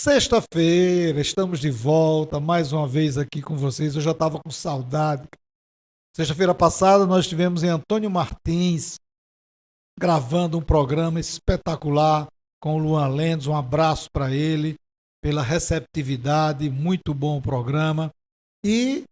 Sexta-feira, estamos de volta mais uma vez aqui com vocês. Eu já estava com saudade. Sexta-feira passada nós estivemos em Antônio Martins gravando um programa espetacular com o Luan Lendes. Um abraço para ele pela receptividade, muito bom o programa. E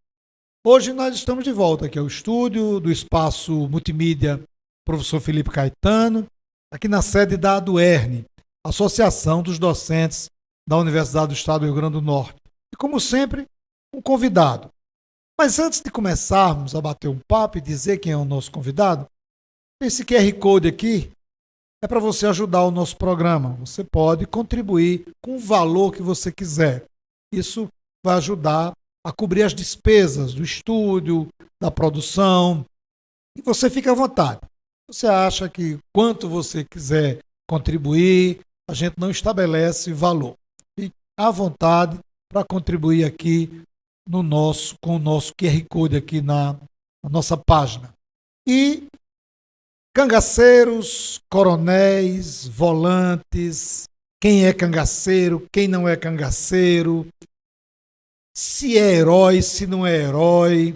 hoje nós estamos de volta aqui ao estúdio do Espaço Multimídia Professor Felipe Caetano, aqui na sede da ADUERN, Associação dos Docentes da Universidade do Estado do Rio Grande do Norte. E como sempre, um convidado. Mas antes de começarmos a bater um papo e dizer quem é o nosso convidado, esse QR Code aqui é para você ajudar o nosso programa. Você pode contribuir com o valor que você quiser. Isso vai ajudar a cobrir as despesas do estúdio, da produção. E você fica à vontade. Você acha que quanto você quiser contribuir, a gente não estabelece valor. Fique à vontade para contribuir aqui com o nosso QR Code aqui na nossa página. E cangaceiros, coronéis, volantes, quem é cangaceiro, quem não é cangaceiro, se é herói, se não é herói,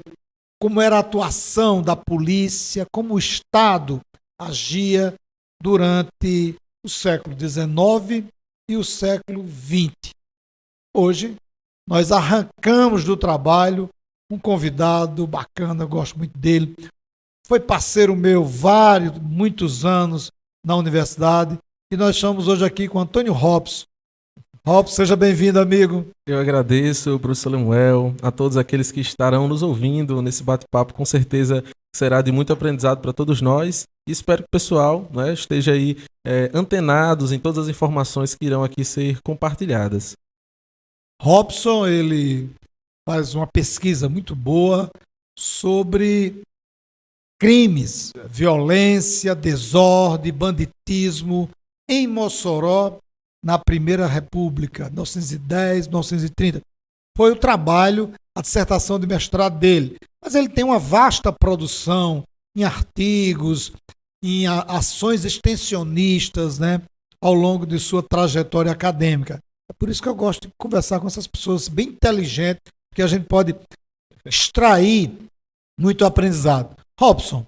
como era a atuação da polícia, como o Estado agia durante o século XIX e o século XX. Hoje, nós arrancamos do trabalho um convidado bacana, eu gosto muito dele. Foi parceiro meu muitos anos na universidade. E nós estamos hoje aqui com Antônio Robson. Robson, seja bem-vindo, amigo. Eu agradeço, professor Lemuel, a todos aqueles que estarão nos ouvindo nesse bate-papo. Com certeza será de muito aprendizado para todos nós. E espero que o pessoal, né, esteja aí antenados em todas as informações que irão aqui ser compartilhadas. Robson, ele faz uma pesquisa muito boa sobre crimes, violência, desordem, banditismo em Mossoró, na Primeira República, 1910, 1930. Foi o trabalho, a dissertação de mestrado dele. Mas ele tem uma vasta produção em artigos, em ações extensionistas, né, ao longo de sua trajetória acadêmica. É por isso que eu gosto de conversar com essas pessoas bem inteligentes, que a gente pode extrair muito aprendizado. Robson,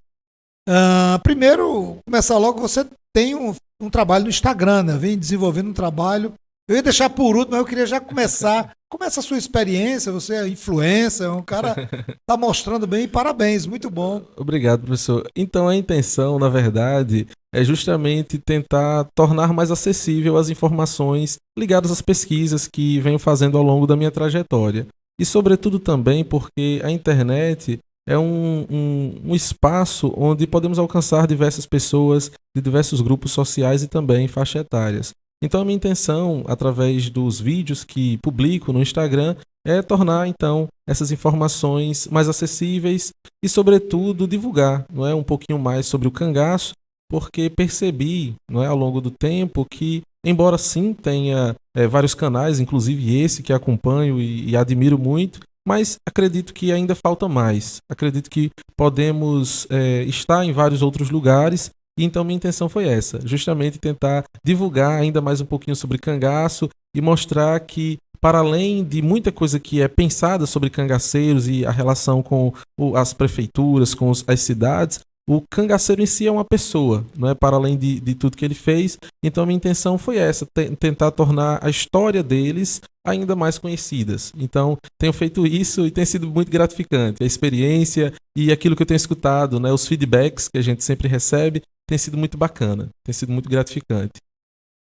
primeiro, começar logo, você tem um trabalho no Instagram, né? Vem desenvolvendo um trabalho. Eu ia deixar por último, mas eu queria já começar. Começa a sua experiência, você é influencer, um cara está mostrando bem, parabéns, muito bom. Obrigado, professor. Então a intenção, na verdade, é justamente tentar tornar mais acessível as informações ligadas às pesquisas que venho fazendo ao longo da minha trajetória. E sobretudo também porque a internet é um espaço onde podemos alcançar diversas pessoas de diversos grupos sociais e também faixa etárias. Então a minha intenção, através dos vídeos que publico no Instagram, é tornar então essas informações mais acessíveis e, sobretudo, divulgar, não é, um pouquinho mais sobre o cangaço, porque percebi, não é, ao longo do tempo que, embora sim tenha vários canais, inclusive esse que acompanho e admiro muito, mas acredito que ainda falta mais. Acredito que podemos estar em vários outros lugares. E então minha intenção foi essa, justamente tentar divulgar ainda mais um pouquinho sobre cangaço e mostrar que, para além de muita coisa que é pensada sobre cangaceiros e a relação com as prefeituras, com as cidades, o cangaceiro em si é uma pessoa, não é? Para além de tudo que ele fez. Então a minha intenção foi essa, tentar tornar a história deles ainda mais conhecidas. Então tenho feito isso e tem sido muito gratificante. A experiência e aquilo que eu tenho escutado, né, os feedbacks que a gente sempre recebe, tem sido muito bacana, tem sido muito gratificante.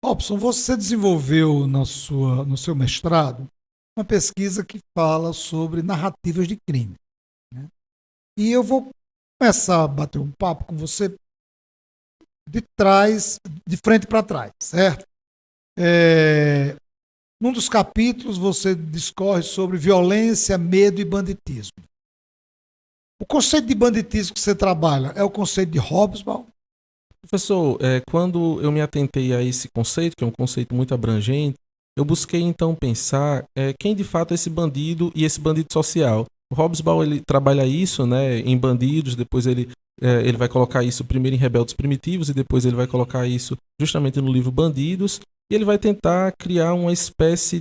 Robson, você desenvolveu no seu mestrado uma pesquisa que fala sobre narrativas de crime, né? E eu vou começar a bater um papo com você de frente para trás, certo? Num dos capítulos você discorre sobre violência, medo e banditismo. O conceito de banditismo que você trabalha é o conceito de Hobsbawm? Professor, quando eu me atentei a esse conceito, que é um conceito muito abrangente, eu busquei então pensar quem de fato é esse bandido e esse bandido social. O Hobsbawm, ele trabalha isso, né, em bandidos, depois ele vai colocar isso primeiro em Rebeldes Primitivos e depois ele vai colocar isso justamente no livro Bandidos. e ele vai tentar criar uma espécie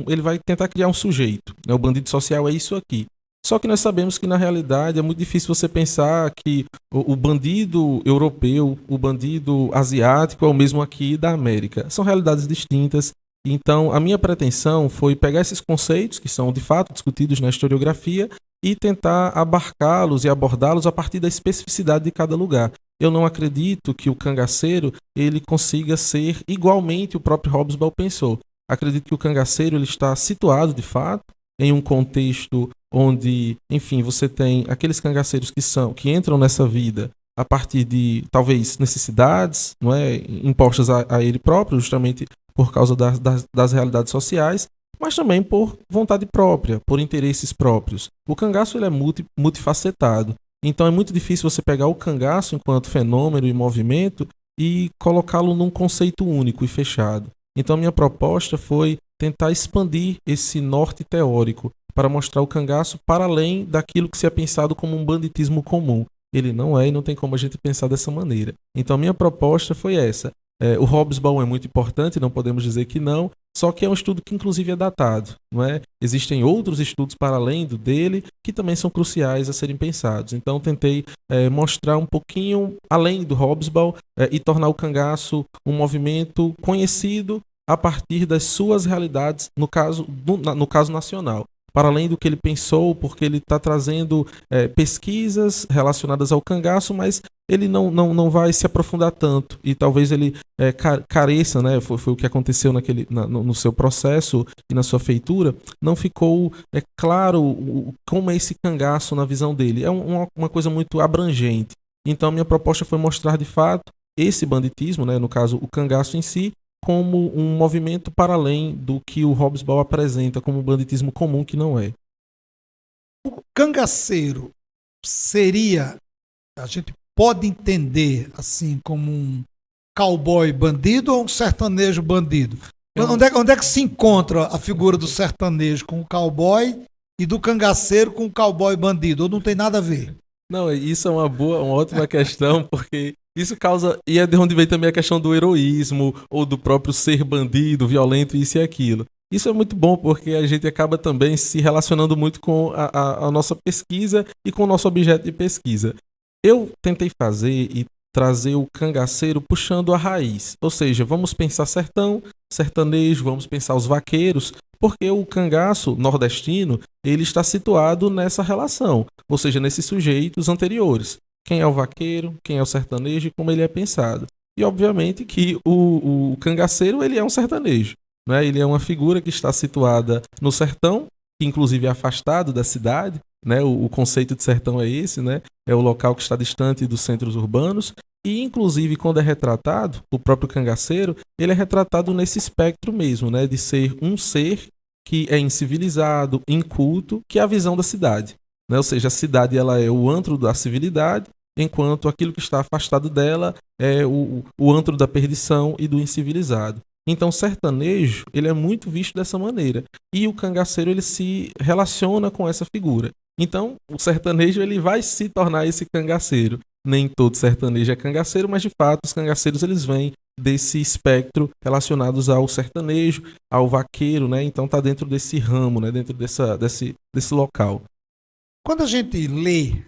ele vai tentar criar um sujeito, né? O bandido social é isso aqui. Só que nós sabemos que, na realidade, é muito difícil você pensar que o bandido europeu, o bandido asiático é o mesmo aqui da América. São realidades distintas. Então, a minha pretensão foi pegar esses conceitos, que são, de fato, discutidos na historiografia, e tentar abarcá-los e abordá-los a partir da especificidade de cada lugar. Eu não acredito que o cangaceiro ele consiga ser igualmente o próprio Hobsbawm pensou. Acredito que o cangaceiro ele está situado, de fato, em um contexto onde, enfim, você tem aqueles cangaceiros que entram nessa vida a partir de, talvez, necessidades, não é, impostas a ele próprio, justamente por causa das realidades sociais, mas também por vontade própria, por interesses próprios. O cangaço ele é multifacetado, então é muito difícil você pegar o cangaço enquanto fenômeno e movimento e colocá-lo num conceito único e fechado. Então a minha proposta foi tentar expandir esse norte teórico para mostrar o cangaço para além daquilo que se é pensado como um banditismo comum. Ele não é e não tem como a gente pensar dessa maneira. Então a minha proposta foi essa. O Hobsbawm é muito importante, não podemos dizer que não, só que é um estudo que inclusive é datado, não é? Existem outros estudos para além do dele que também são cruciais a serem pensados. Então tentei mostrar um pouquinho além do Hobsbawm e tornar o cangaço um movimento conhecido a partir das suas realidades, no caso nacional. Para além do que ele pensou, porque ele está trazendo pesquisas relacionadas ao cangaço, mas ele não vai se aprofundar tanto e talvez ele careça, né? Foi o que aconteceu no seu processo e na sua feitura, não ficou claro como é esse cangaço na visão dele. É uma coisa muito abrangente. Então a minha proposta foi mostrar de fato esse banditismo, né? No caso o cangaço em si, como um movimento para além do que o Hobsbawm apresenta como um banditismo comum, que não é. O cangaceiro seria, a gente pode entender assim como um cowboy bandido ou um sertanejo bandido? Onde é que se encontra a figura do sertanejo com o cowboy e do cangaceiro com o cowboy bandido? Ou não tem nada a ver? Não, isso é uma ótima questão, porque isso causa, e é de onde vem também a questão do heroísmo, ou do próprio ser bandido, violento, isso e aquilo. Isso é muito bom, porque a gente acaba também se relacionando muito com a nossa pesquisa e com o nosso objeto de pesquisa. Eu tentei fazer e trazer o cangaceiro puxando a raiz, ou seja, vamos pensar sertão, sertanejo, vamos pensar os vaqueiros, porque o cangaço nordestino ele está situado nessa relação, ou seja, nesses sujeitos anteriores. Quem é o vaqueiro, quem é o sertanejo e como ele é pensado. E obviamente que o cangaceiro ele é um sertanejo, né? Ele é uma figura que está situada no sertão, que inclusive é afastado da cidade, né? O conceito de sertão é esse, né? É o local que está distante dos centros urbanos. E inclusive quando é retratado, o próprio cangaceiro, ele é retratado nesse espectro mesmo, né? De ser um ser que é incivilizado, inculto, que é a visão da cidade. Né? Ou seja, a cidade ela é o antro da civilidade, enquanto aquilo que está afastado dela é o antro da perdição e do incivilizado. Então, o sertanejo ele é muito visto dessa maneira. E o cangaceiro ele se relaciona com essa figura. Então, o sertanejo ele vai se tornar esse cangaceiro. Nem todo sertanejo é cangaceiro, mas de fato os cangaceiros eles vêm desse espectro relacionados ao sertanejo, ao vaqueiro, né? Então está dentro desse ramo, né? Dentro desse local. Quando a gente lê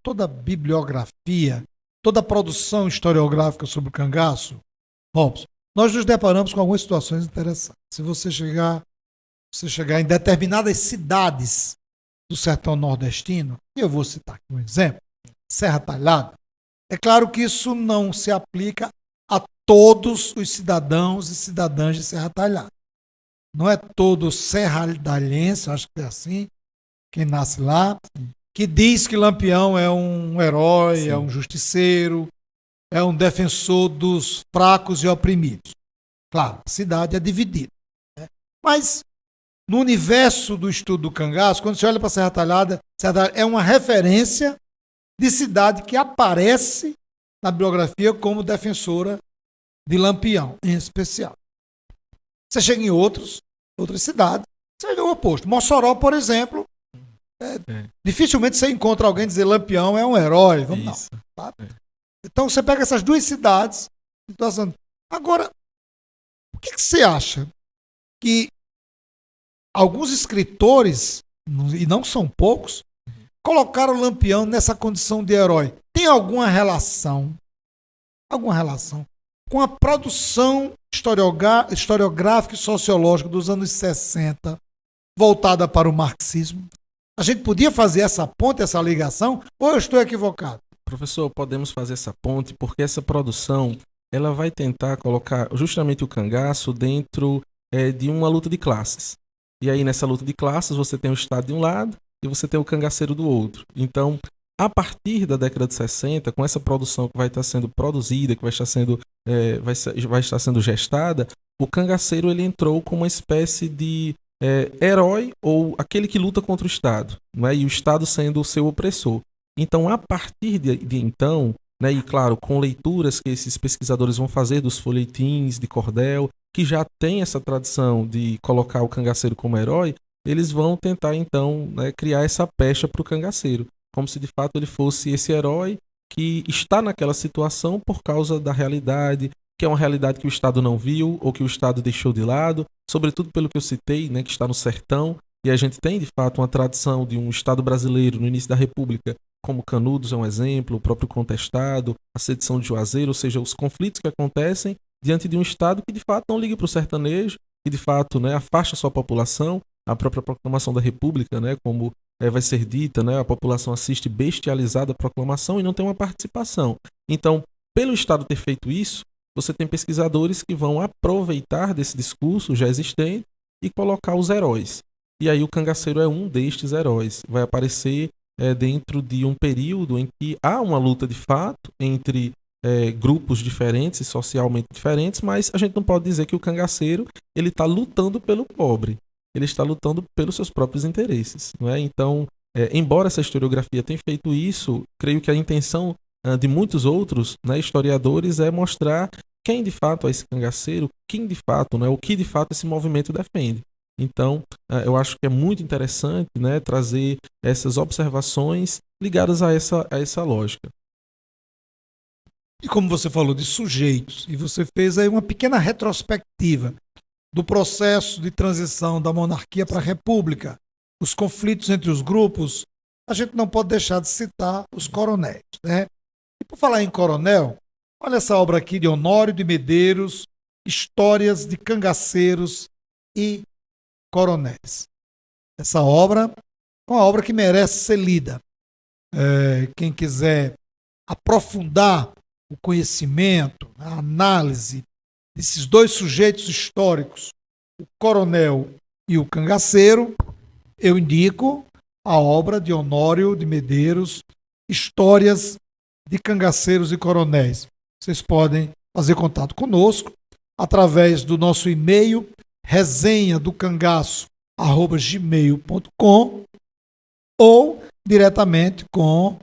toda a bibliografia, toda a produção historiográfica sobre o cangaço, Robson, nós nos deparamos com algumas situações interessantes. Se você chegar em determinadas cidades do sertão nordestino, e eu vou citar aqui um exemplo, Serra Talhada, é claro que isso não se aplica a todos os cidadãos e cidadãs de Serra Talhada. Não é todo serraldalense, acho que é assim, quem nasce lá, que diz que Lampião é um herói, sim, é um justiceiro, é um defensor dos fracos e oprimidos. Claro, a cidade é dividida. Né? Mas, no universo do estudo do cangaço, quando você olha para Serra Talhada é uma referência de cidade que aparece na bibliografia como defensora de Lampião, em especial. Você chega em outras cidades, você vê o oposto. Mossoró, por exemplo, dificilmente você encontra alguém dizer Lampião é um herói. Vamos não. Tá? Então você pega essas duas cidades situação. Agora, o que você acha que alguns escritores, e não são poucos, colocaram o Lampião nessa condição de herói? Tem alguma relação com a produção historiográfica e sociológica dos anos 60, voltada para o marxismo? A gente podia fazer essa ponte, essa ligação, ou eu estou equivocado? Professor, podemos fazer essa ponte porque essa produção ela vai tentar colocar justamente o cangaço dentro de uma luta de classes. E aí nessa luta de classes você tem o Estado de um lado e você tem o cangaceiro do outro. Então, a partir da década de 60, com essa produção que vai estar sendo produzida, que vai estar sendo gestada, o cangaceiro ele entrou como uma espécie de herói ou aquele que luta contra o Estado, né? E o Estado sendo o seu opressor. Então, a partir de então, né, e claro, com leituras que esses pesquisadores vão fazer dos folhetins de cordel, que já tem essa tradição de colocar o cangaceiro como herói, eles vão tentar então, né, criar essa pecha para o cangaceiro, como se de fato ele fosse esse herói que está naquela situação por causa da realidade, que é uma realidade que o Estado não viu ou que o Estado deixou de lado, sobretudo pelo que eu citei, né, que está no sertão, e a gente tem de fato uma tradição de um Estado brasileiro no início da República, como Canudos é um exemplo, o próprio Contestado, a sedição de Juazeiro, ou seja, os conflitos que acontecem diante de um Estado que de fato não liga para o sertanejo, que de fato, né, afasta a sua população, a própria proclamação da República, né, como vai ser dita, né, a população assiste bestializada a proclamação e não tem uma participação. Então, pelo Estado ter feito isso, você tem pesquisadores que vão aproveitar desse discurso já existente e colocar os heróis. E aí o cangaceiro é um destes heróis. Vai aparecer dentro de um período em que há uma luta de fato entre grupos diferentes e socialmente diferentes, mas a gente não pode dizer que o cangaceiro ele está lutando pelo pobre. Ele está lutando pelos seus próprios interesses. Não é? Então, embora essa historiografia tenha feito isso, creio que a intenção de muitos outros, né, historiadores é mostrar quem de fato é esse cangaceiro, quem de fato, né, o que de fato esse movimento defende. Então, eu acho que é muito interessante, né, trazer essas observações ligadas a essa lógica. E como você falou de sujeitos, e você fez aí uma pequena retrospectiva do processo de transição da monarquia para a república, os conflitos entre os grupos, a gente não pode deixar de citar os coronéis, né? E por falar em coronel, olha essa obra aqui de Honório de Medeiros, Histórias de Cangaceiros e Coronéis. Essa obra é uma obra que merece ser lida. Quem quiser aprofundar o conhecimento, a análise desses dois sujeitos históricos, o coronel e o cangaceiro, eu indico a obra de Honório de Medeiros, Histórias de Cangaceiros e Coronéis. Vocês podem fazer contato conosco através do nosso e-mail resenhadocangaço@gmail.com ou diretamente com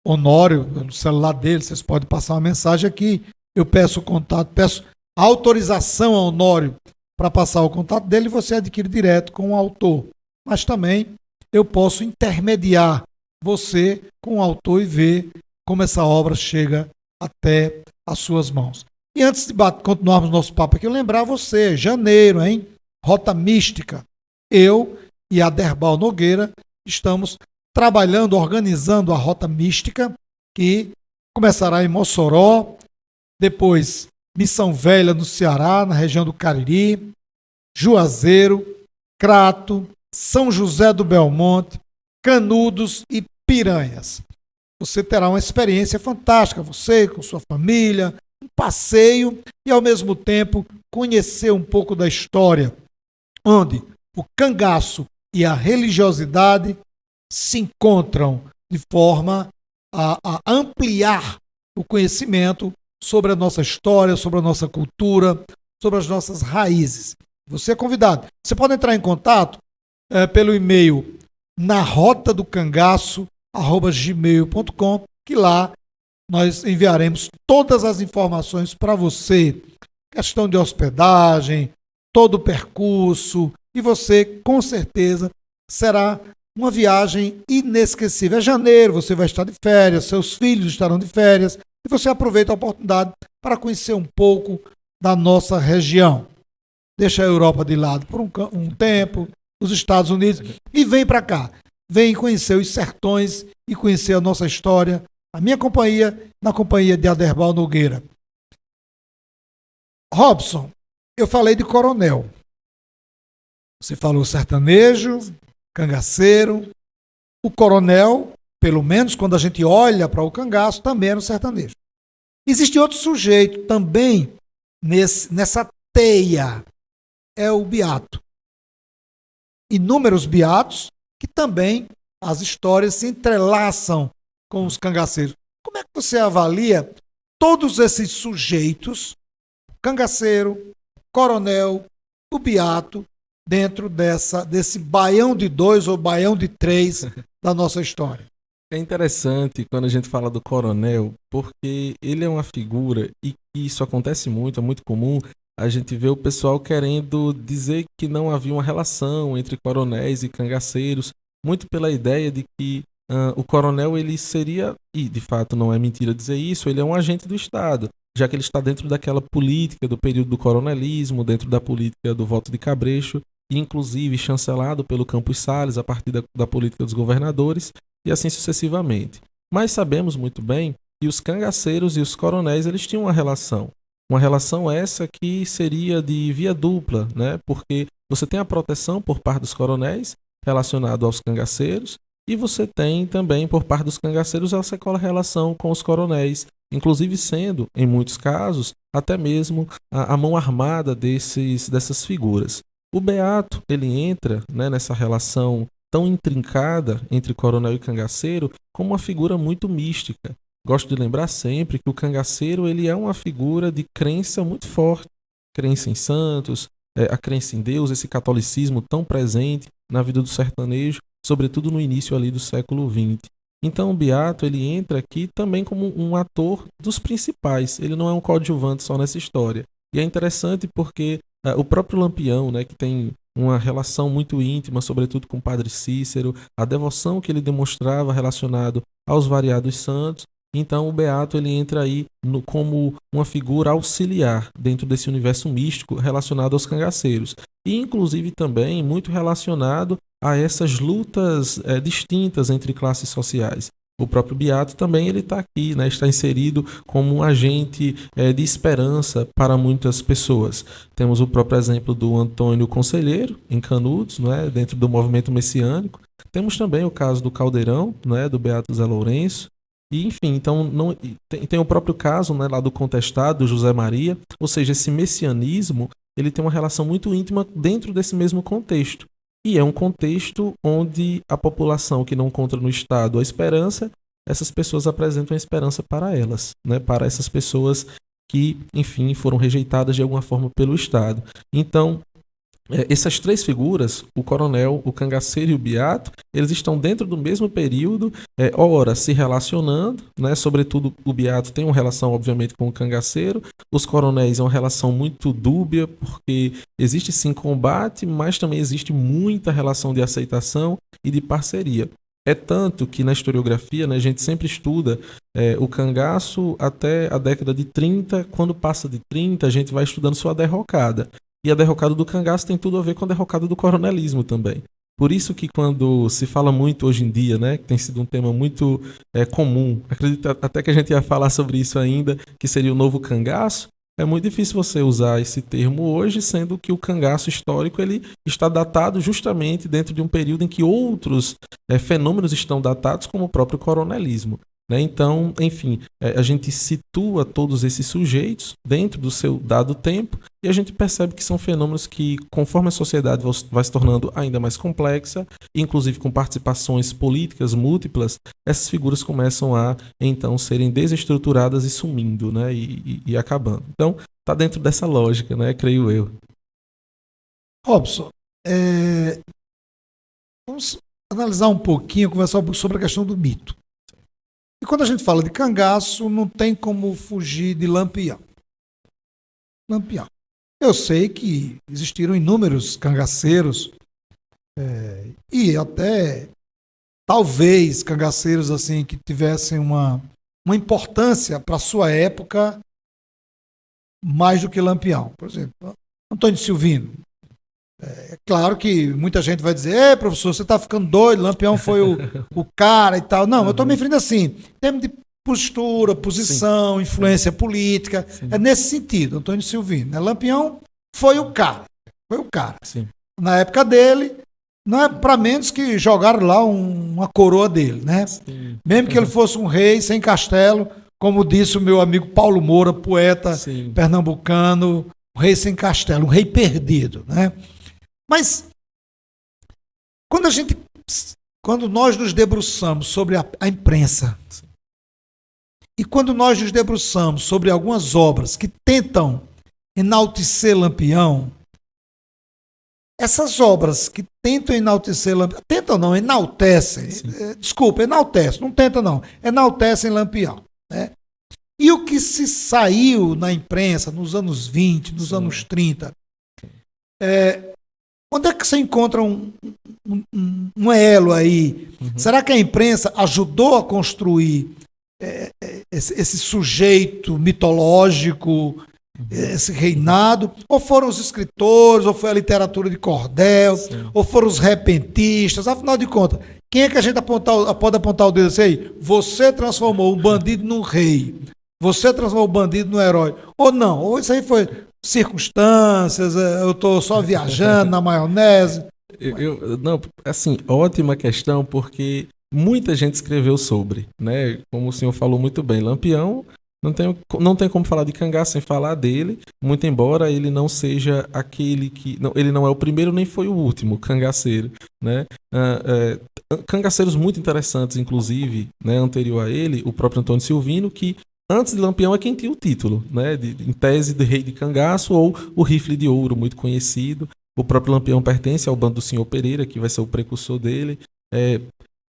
Honório, no celular dele. Vocês podem passar uma mensagem aqui, eu peço o contato, peço autorização a Honório para passar o contato dele e você adquire direto com o autor. Mas também eu posso intermediar você com o autor e ver como essa obra chega até as suas mãos. E antes de continuarmos nosso papo aqui, eu lembrar você, janeiro, hein? Rota Mística. Eu e a Derbal Nogueira estamos trabalhando, organizando a Rota Mística, que começará em Mossoró, depois Missão Velha, no Ceará, na região do Cariri, Juazeiro, Crato, São José do Belmonte, Canudos e Piranhas. Você terá uma experiência fantástica, você com sua família, um passeio e, ao mesmo tempo, conhecer um pouco da história, onde o cangaço e a religiosidade se encontram de forma a ampliar o conhecimento sobre a nossa história, sobre a nossa cultura, sobre as nossas raízes. Você é convidado. Você pode entrar em contato pelo e-mail narotadocangaço@gmail.com, que lá nós enviaremos todas as informações para você. Questão de hospedagem, todo o percurso, e você, com certeza, será uma viagem inesquecível. É janeiro, você vai estar de férias, seus filhos estarão de férias, e você aproveita a oportunidade para conhecer um pouco da nossa região. Deixa a Europa de lado por um tempo, os Estados Unidos, e vem para cá. Vem conhecer os sertões e conhecer a nossa história, a minha companhia, na companhia de Aderbal Nogueira. Robson, eu falei de coronel. Você falou sertanejo, cangaceiro. O coronel, pelo menos quando a gente olha para o cangaço, também era um sertanejo. Existe outro sujeito também nessa teia, é o beato. Inúmeros beatos que também as histórias se entrelaçam com os cangaceiros. Como é que você avalia todos esses sujeitos, cangaceiro, coronel, o beato, dentro desse baião de 2 ou baião de 3 da nossa história? É interessante quando a gente fala do coronel, porque ele é uma figura, e isso acontece muito, é muito comum, a gente vê o pessoal querendo dizer que não havia uma relação entre coronéis e cangaceiros, muito pela ideia de que o coronel ele seria, e de fato não é mentira dizer isso, ele é um agente do Estado, já que ele está dentro daquela política do período do coronelismo, dentro da política do voto de cabresto, e inclusive chancelado pelo Campos Salles a partir da política dos governadores, e assim sucessivamente. Mas sabemos muito bem que os cangaceiros e os coronéis eles tinham uma relação essa que seria de via dupla, né? Porque você tem a proteção por parte dos coronéis relacionado aos cangaceiros e você tem também por parte dos cangaceiros essa relação com os coronéis, inclusive sendo, em muitos casos, até mesmo a mão armada dessas figuras. O beato ele entra, né, nessa relação tão intrincada entre coronel e cangaceiro como uma figura muito mística. Gosto de lembrar sempre que o cangaceiro ele é uma figura de crença muito forte, crença em santos, a crença em Deus, esse catolicismo tão presente na vida do sertanejo, sobretudo no início ali do século XX. Então o beato ele entra aqui também como um ator dos principais, ele não é um coadjuvante só nessa história. E é interessante porque o próprio Lampião, né, que tem uma relação muito íntima, sobretudo com o Padre Cícero, a devoção que ele demonstrava relacionado aos variados santos. Então o beato ele entra aí como uma figura auxiliar dentro desse universo místico relacionado aos cangaceiros. E inclusive também muito relacionado a essas lutas distintas entre classes sociais. O próprio beato também ele está aqui, né, está inserido como um agente de esperança para muitas pessoas. Temos o próprio exemplo do Antônio Conselheiro, em Canudos, né, dentro do movimento messiânico. Temos também o caso do Caldeirão, né, do Beato Zé Lourenço. E, enfim, então tem o próprio caso, né, lá do contestado, do José Maria. Ou seja, esse messianismo ele tem uma relação muito íntima dentro desse mesmo contexto. E é um contexto onde a população que não encontra no Estado a esperança, essas pessoas apresentam a esperança para elas, né? Para essas pessoas que, enfim, foram rejeitadas de alguma forma pelo Estado. Então, essas três figuras, o coronel, o cangaceiro e o beato, eles estão dentro do mesmo período, ora se relacionando, né? Sobretudo o beato tem uma relação, obviamente, com o cangaceiro, os coronéis é uma relação muito dúbia, porque existe sim combate, mas também existe muita relação de aceitação e de parceria. É tanto que na historiografia, né, a gente sempre estuda o cangaço até a década de 30, quando passa de 30 a gente vai estudando sua derrocada. E a derrocada do cangaço tem tudo a ver com a derrocada do coronelismo também. Por isso que quando se fala muito hoje em dia, né, que tem sido um tema muito comum, acredito até que a gente ia falar sobre isso ainda, que seria o novo cangaço, é muito difícil você usar esse termo hoje, sendo que o cangaço histórico ele está datado justamente dentro de um período em que outros fenômenos estão datados, como o próprio coronelismo. Né? Então, enfim, a gente situa todos esses sujeitos dentro do seu dado tempo e a gente percebe que são fenômenos que, conforme a sociedade vai se tornando ainda mais complexa, inclusive com participações políticas múltiplas, essas figuras começam a, então, serem desestruturadas e sumindo, né? e acabando. Então, está dentro dessa lógica, né? Creio eu. Robson, vamos analisar um pouquinho, conversar sobre a questão do mito. E quando a gente fala de cangaço, não tem como fugir de Lampião. Lampião. Eu sei que existiram inúmeros cangaceiros e até talvez cangaceiros assim que tivessem uma importância para a sua época mais do que Lampião. Por exemplo, Antônio Silvino. É claro que muita gente vai dizer, professor, você está ficando doido, Lampião foi o cara e tal. Não, eu estou me referindo assim, em termos de postura, posição, sim, influência política, sim, é nesse sentido, Antônio Silvino. Né? Lampião foi o cara, Sim. Na época dele, não é para menos que jogaram lá uma coroa dele, né? Sim. Mesmo que ele fosse um rei sem castelo, como disse o meu amigo Paulo Moura, poeta sim, pernambucano, um rei sem castelo, um rei perdido, né? Mas quando nós nos debruçamos sobre a imprensa e quando nós nos debruçamos sobre algumas obras que tentam enaltecer Lampião, essas obras que tentam enaltecer Lampião, tentam não, enaltecem, desculpa, enaltecem, não tentam não, enaltecem Lampião, né? E o que se saiu na imprensa nos anos 20, nos anos 30, onde é que você encontra um elo aí? Uhum. Será que a imprensa ajudou a construir esse sujeito mitológico, esse reinado? Ou foram os escritores, ou foi a literatura de cordel, sim, ou foram os repentistas? Afinal de contas, quem é que a gente pode apontar o dedo assim aí? Você transformou um bandido num rei. Você transformou o bandido no herói. Ou não? Ou isso aí foi circunstâncias, eu estou só viajando na maionese. Não, assim, ótima questão, porque muita gente escreveu sobre, né? Como o senhor falou muito bem, Lampião, não tem como falar de cangaço sem falar dele, muito embora ele não seja aquele que... Não, ele não é o primeiro nem foi o último cangaceiro, né? Cangaceiros muito interessantes, inclusive, né, anterior a ele, o próprio Antônio Silvino, que antes de Lampião é quem tinha o título, né, em tese de rei de cangaço, ou o rifle de ouro, muito conhecido. O próprio Lampião pertence ao bando do Senhor Pereira, que vai ser o precursor dele.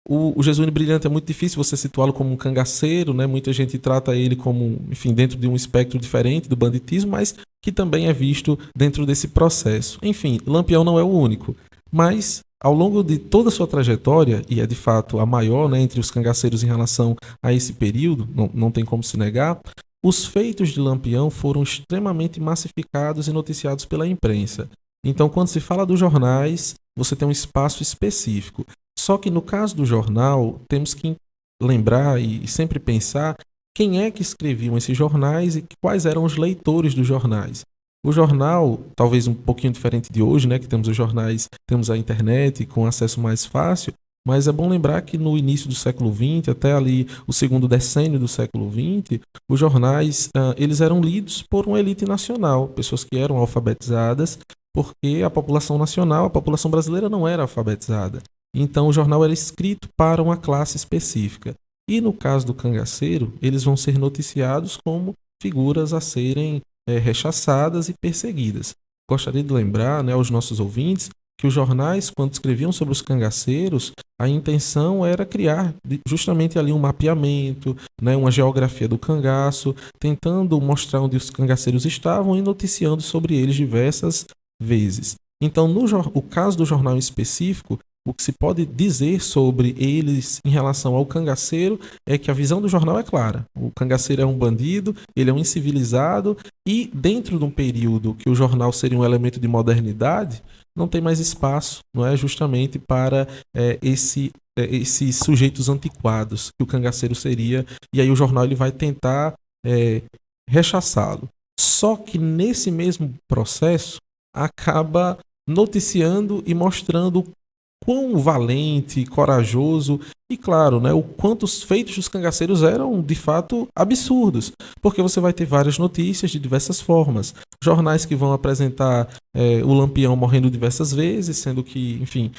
O Jesuíno Brilhante é muito difícil você situá-lo como um cangaceiro, né? Muita gente trata ele como, enfim, dentro de um espectro diferente do banditismo, mas que também é visto dentro desse processo. Enfim, Lampião não é o único, mas ao longo de toda a sua trajetória, e é de fato a maior, né, entre os cangaceiros em relação a esse período, não tem como se negar, os feitos de Lampião foram extremamente massificados e noticiados pela imprensa. Então, quando se fala dos jornais, você tem um espaço específico. Só que no caso do jornal, temos que lembrar e sempre pensar quem é que escreviam esses jornais e quais eram os leitores dos jornais. O jornal, talvez um pouquinho diferente de hoje, né, que temos os jornais, temos a internet com acesso mais fácil, mas é bom lembrar que no início do século XX, até ali o segundo decênio do século XX, os jornais eles eram lidos por uma elite nacional, pessoas que eram alfabetizadas, porque a população nacional, a população brasileira não era alfabetizada. Então o jornal era escrito para uma classe específica. E no caso do cangaceiro, eles vão ser noticiados como figuras a serem rechaçadas e perseguidas. Gostaria de lembrar, né, aos nossos ouvintes que os jornais, quando escreviam sobre os cangaceiros, a intenção era criar justamente ali um mapeamento, né, uma geografia do cangaço, tentando mostrar onde os cangaceiros estavam e noticiando sobre eles diversas vezes. Então, o caso do jornal em específico, o que se pode dizer sobre eles em relação ao cangaceiro é que a visão do jornal é clara. O cangaceiro é um bandido, ele é um incivilizado e dentro de um período que o jornal seria um elemento de modernidade, não tem mais espaço, não é, justamente para esses sujeitos antiquados que o cangaceiro seria, e aí o jornal ele vai tentar rechaçá-lo. Só que nesse mesmo processo acaba noticiando e mostrando quão valente, corajoso e, claro, né, o quanto os feitos dos cangaceiros eram, de fato, absurdos. Porque você vai ter várias notícias de diversas formas. Jornais que vão apresentar o Lampião morrendo diversas vezes, sendo que, enfim,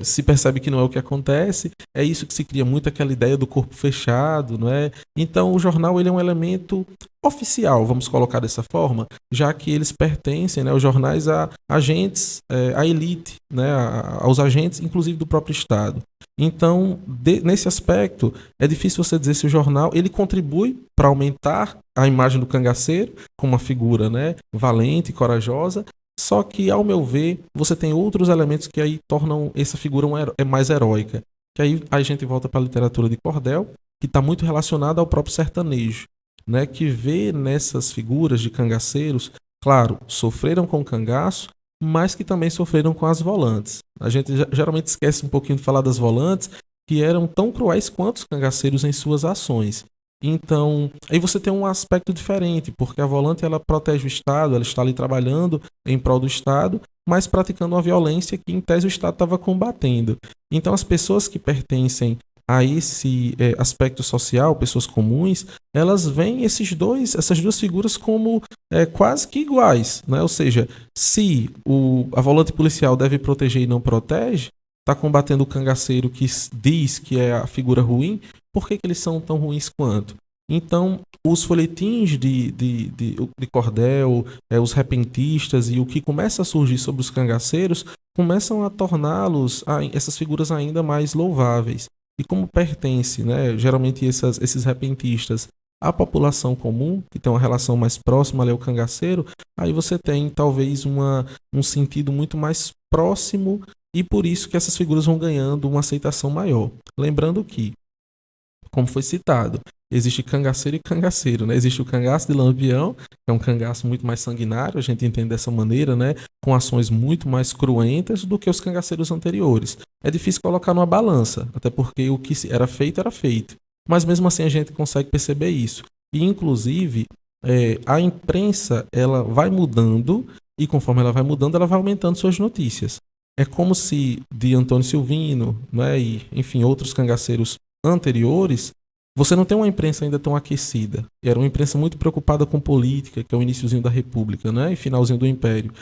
se percebe que não é o que acontece. É isso que se cria muito aquela ideia do corpo fechado, não é? Então, o jornal ele é um elemento oficial, vamos colocar dessa forma, já que eles pertencem, né, os jornais a agentes, à elite, né, aos agentes, inclusive do próprio Estado. Então, nesse aspecto, é difícil você dizer se o jornal ele contribui para aumentar a imagem do cangaceiro como uma figura, né, valente, corajosa, só que, ao meu ver, você tem outros elementos que aí tornam essa figura mais heróica. Que aí a gente volta para a literatura de cordel, que está muito relacionada ao próprio sertanejo. né, que vê nessas figuras de cangaceiros, claro, sofreram com o cangaço, mas que também sofreram com as volantes. A gente geralmente esquece um pouquinho de falar das volantes, que eram tão cruéis quanto os cangaceiros em suas ações. Então, aí você tem um aspecto diferente, porque a volante ela protege o Estado, ela está ali trabalhando em prol do Estado, mas praticando uma violência que, em tese, o Estado estava combatendo. Então, as pessoas que pertencem a esse aspecto social, pessoas comuns, elas veem essas duas figuras como quase que iguais, né? Ou seja, se a volante policial deve proteger e não protege, está combatendo o cangaceiro que diz que é a figura ruim, por que eles são tão ruins quanto? Então, os folhetins de cordel, os repentistas e o que começa a surgir sobre os cangaceiros começam a torná-los, essas figuras ainda mais louváveis. E como pertence, né, geralmente esses repentistas à população comum, que tem uma relação mais próxima ali ao cangaceiro, aí você tem talvez um sentido muito mais próximo e por isso que essas figuras vão ganhando uma aceitação maior. Lembrando que, como foi citado, existe cangaceiro e cangaceiro, né? Existe o cangaço de Lampião, que é um cangaço muito mais sanguinário, a gente entende dessa maneira, né? Com ações muito mais cruentas do que os cangaceiros anteriores. É difícil colocar numa balança, até porque o que era feito, era feito. Mas mesmo assim a gente consegue perceber isso. E, inclusive, a imprensa ela vai mudando e conforme ela vai mudando, ela vai aumentando suas notícias. É como se de Antônio Silvino, né, e, enfim, outros cangaceiros anteriores, você não tem uma imprensa ainda tão aquecida. Era uma imprensa muito preocupada com política, que é o iniciozinho da República, né, e finalzinho do Império.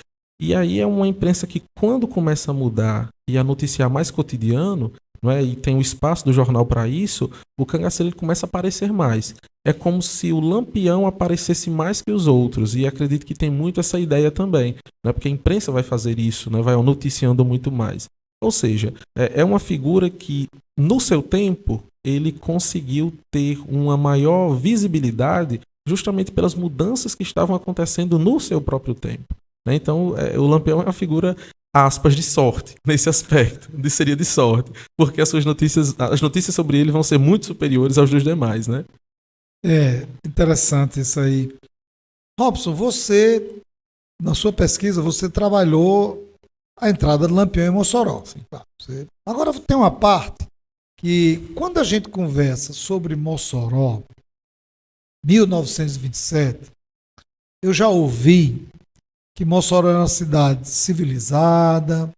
E aí é uma imprensa que, quando começa a mudar e a noticiar mais cotidiano, não é, e tem o espaço do jornal para isso, o cangaceiro ele começa a aparecer mais. É como se o Lampião aparecesse mais que os outros, e acredito que tem muito essa ideia também, né, porque a imprensa vai fazer isso, né, vai noticiando muito mais. Ou seja, é uma figura que, no seu tempo, ele conseguiu ter uma maior visibilidade justamente pelas mudanças que estavam acontecendo no seu próprio tempo. Né? Então, o Lampião é uma figura, aspas, de sorte, nesse aspecto. Seria de sorte, porque as notícias sobre ele vão ser muito superiores aos dos demais, né? É interessante isso aí. Robson, você, na sua pesquisa, você trabalhou a entrada do Lampião em Mossoró. Agora tem uma parte que, quando a gente conversa sobre Mossoró, 1927, eu já ouvi que Mossoró era uma cidade civilizada,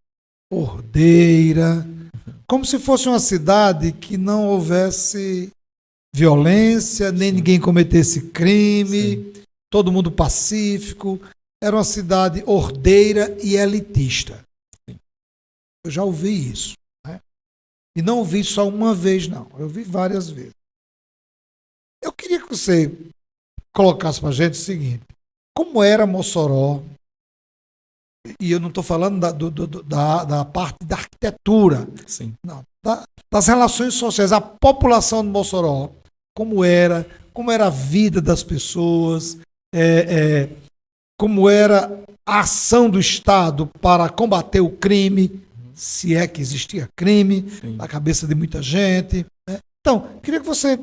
ordeira, como se fosse uma cidade que não houvesse violência, nem ninguém cometesse crime, sim, todo mundo pacífico. Era uma cidade ordeira e elitista. Eu já ouvi isso. Né? E não ouvi só uma vez, não. Eu ouvi várias vezes. Eu queria que você colocasse para a gente o seguinte: como era Mossoró, e eu não estou falando da parte da arquitetura, sim, não, das relações sociais, a população de Mossoró, como era a vida das pessoas, como era a ação do Estado para combater o crime, se é que existia crime, sim, na cabeça de muita gente. Né? Então, queria que você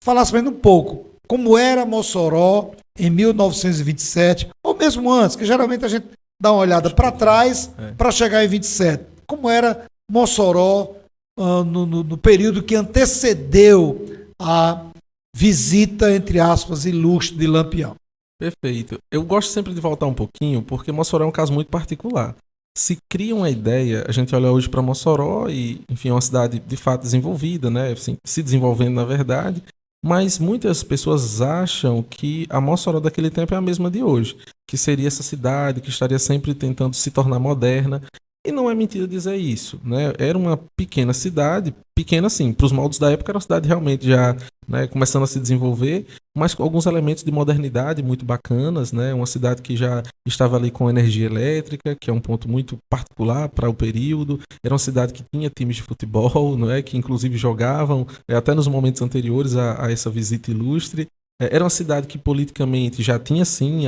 falasse para mim um pouco como era Mossoró em 1927, ou mesmo antes, que geralmente a gente dá uma olhada para trás para chegar em 27. Como era Mossoró no período que antecedeu a visita, entre aspas, ilustre de Lampião. Perfeito. Eu gosto sempre de voltar um pouquinho, porque Mossoró é um caso muito particular. Se cria uma ideia, a gente olha hoje para Mossoró e, enfim, é uma cidade de fato desenvolvida, né? Assim, se desenvolvendo na verdade, mas muitas pessoas acham que a Mossoró daquele tempo é a mesma de hoje, que seria essa cidade que estaria sempre tentando se tornar moderna. E não é mentira dizer isso, né? Era uma pequena cidade, pequena assim, para os moldes da época era uma cidade realmente já, né, começando a se desenvolver, mas com alguns elementos de modernidade muito bacanas, né? Uma cidade que já estava ali com energia elétrica, que é um ponto muito particular para o período. Era uma cidade que tinha times de futebol, não é? Que inclusive jogavam até nos momentos anteriores a essa visita ilustre. Era uma cidade que politicamente já tinha, sim,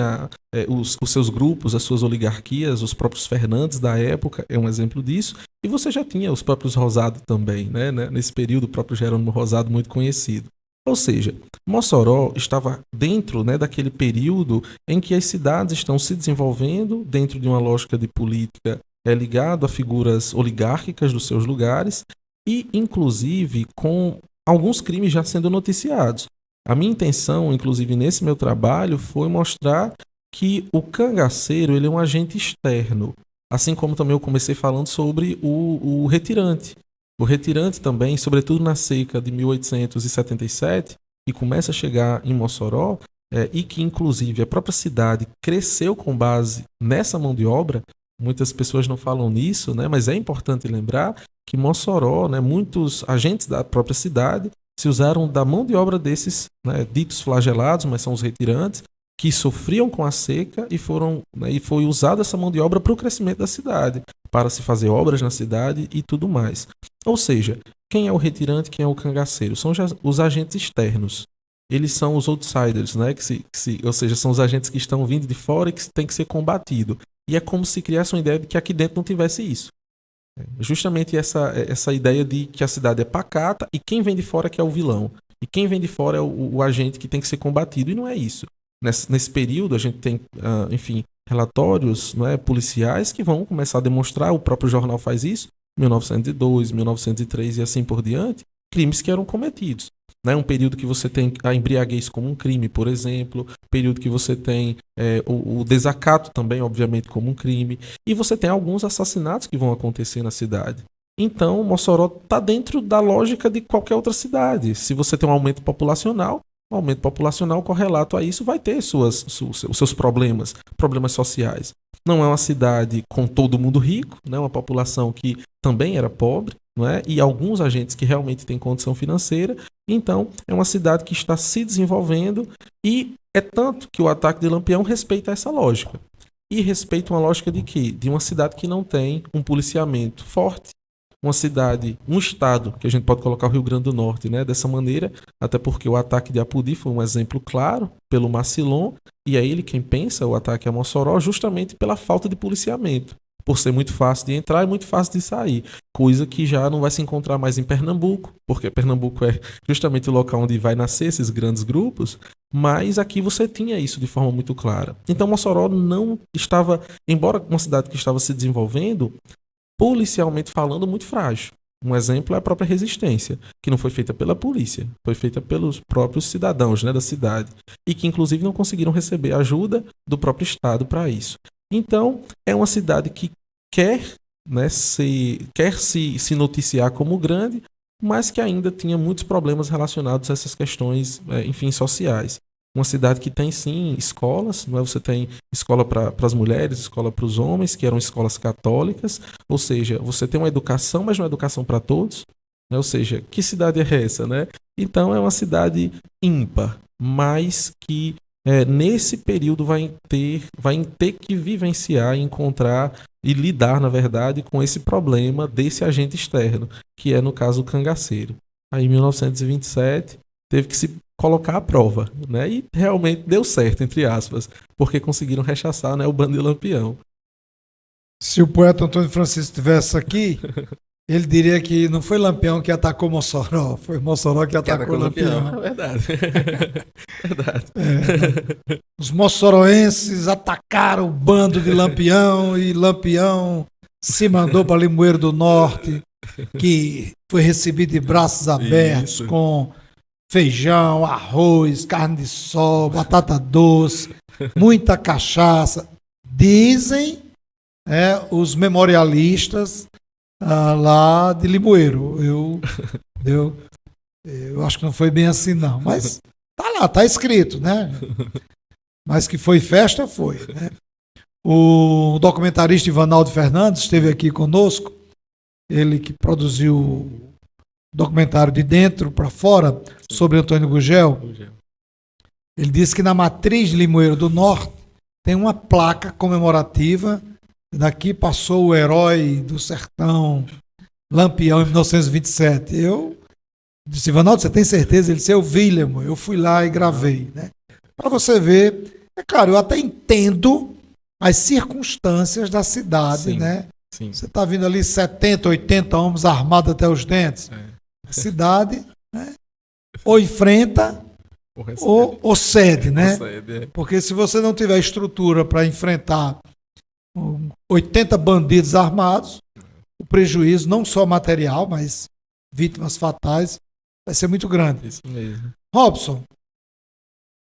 os seus grupos, as suas oligarquias, os próprios Fernandes da época é um exemplo disso. E você já tinha os próprios Rosado também, né? Nesse período, o próprio Jerônimo Rosado, muito conhecido. Ou seja, Mossoró estava dentro, né, daquele período em que as cidades estão se desenvolvendo dentro de uma lógica de política ligado a figuras oligárquicas dos seus lugares e, inclusive, com alguns crimes já sendo noticiados. A minha intenção, inclusive, nesse meu trabalho, foi mostrar que o cangaceiro ele é um agente externo, assim como também eu comecei falando sobre o retirante. O retirante também, sobretudo na seca de 1877, que começa a chegar em Mossoró, e que inclusive a própria cidade cresceu com base nessa mão de obra. Muitas pessoas não falam nisso, né? Mas é importante lembrar que Mossoró, né, muitos agentes da própria cidade se usaram da mão de obra desses, né, ditos flagelados, mas são os retirantes, que sofriam com a seca e foi usada essa mão de obra para o crescimento da cidade, para se fazer obras na cidade e tudo mais. Ou seja, quem é o retirante, quem é o cangaceiro? São os agentes externos. Eles são os outsiders, né? Ou seja, são os agentes que estão vindo de fora e que têm que ser combatidos. E é como se criasse uma ideia de que aqui dentro não tivesse isso. Justamente essa ideia de que a cidade é pacata e quem vem de fora que é o vilão. E quem vem de fora é o agente que tem que ser combatido. E não é isso. Nesse período a gente tem, enfim, relatórios, não é, policiais que vão começar a demonstrar, o próprio jornal faz isso, 1902, 1903 e assim por diante, crimes que eram cometidos. Né? Um período que você tem a embriaguez como um crime, por exemplo, período que você tem o desacato também, obviamente, como um crime, e você tem alguns assassinatos que vão acontecer na cidade. Então, Mossoró está dentro da lógica de qualquer outra cidade. Se você tem um aumento populacional, o aumento populacional correlato a isso vai ter os seus problemas sociais. Não é uma cidade com todo mundo rico, né? Uma população que também era pobre, não é? E alguns agentes que realmente têm condição financeira. Então, é uma cidade que está se desenvolvendo e é tanto que o ataque de Lampião respeita essa lógica. E respeita uma lógica de quê? De uma cidade que não tem um policiamento forte, uma cidade, um estado, que a gente pode colocar o Rio Grande do Norte, né, dessa maneira, até porque o ataque de Apodi foi um exemplo claro pelo Macilon, e é ele quem pensa o ataque a Mossoró justamente pela falta de policiamento, por ser muito fácil de entrar e muito fácil de sair, coisa que já não vai se encontrar mais em Pernambuco, porque Pernambuco é justamente o local onde vai nascer esses grandes grupos, mas aqui você tinha isso de forma muito clara. Então Mossoró não estava, embora uma cidade que estava se desenvolvendo, policialmente falando, muito frágil. Um exemplo é a própria resistência, que não foi feita pela polícia, foi feita pelos próprios cidadãos, né, da cidade, e que inclusive não conseguiram receber ajuda do próprio Estado para isso. Então, é uma cidade que quer, né, se noticiar como grande, mas que ainda tinha muitos problemas relacionados a essas questões, enfim, sociais. Uma cidade que tem, sim, escolas, não é? Você tem escola para as mulheres, escola para os homens, que eram escolas católicas, ou seja, você tem uma educação, mas não é educação para todos, né? Ou seja, que cidade é essa, né? Então é uma cidade ímpar, mas que nesse período vai ter que vivenciar, encontrar e lidar, na verdade, com esse problema desse agente externo, que é, no caso, o cangaceiro. Aí, em 1927, teve que se colocar à prova, né? E realmente deu certo, entre aspas, porque conseguiram rechaçar, né, o bando de Lampião. Se o poeta Antônio Francisco estivesse aqui, ele diria que não foi Lampião que atacou Mossoró, foi Mossoró que atacou Lampião. É verdade. Verdade. Os moçoroenses atacaram o bando de Lampião e Lampião se mandou para Limoeiro do Norte, que foi recebido de braços abertos, isso, com feijão, arroz, carne de sol, batata doce, muita cachaça. Dizem os memorialistas lá de Limoeiro. Eu acho que não foi bem assim, não. Mas tá lá, tá escrito, né? Mas que foi festa, foi. Né? O documentarista Ivanaldo Fernandes esteve aqui conosco. Ele que produziu o documentário De Dentro para Fora, sobre Antônio Gugel. Ele disse que na matriz de Limoeiro do Norte tem uma placa comemorativa. Daqui passou o herói do sertão, Lampião, em 1927. Eu disse, Ivanaldo, você tem certeza? Ele disse, eu vi, Lemo, eu fui lá e gravei. Né? Para você ver, é claro, eu até entendo as circunstâncias da cidade, sim, né? Sim. Você está vindo ali 70, 80 homens armados até os dentes. A cidade, né? ou enfrenta ou cede, né? Cede, é. Porque se você não tiver estrutura para enfrentar 80 bandidos armados, o prejuízo, não só material, mas vítimas fatais, vai ser muito grande. Isso mesmo. Robson,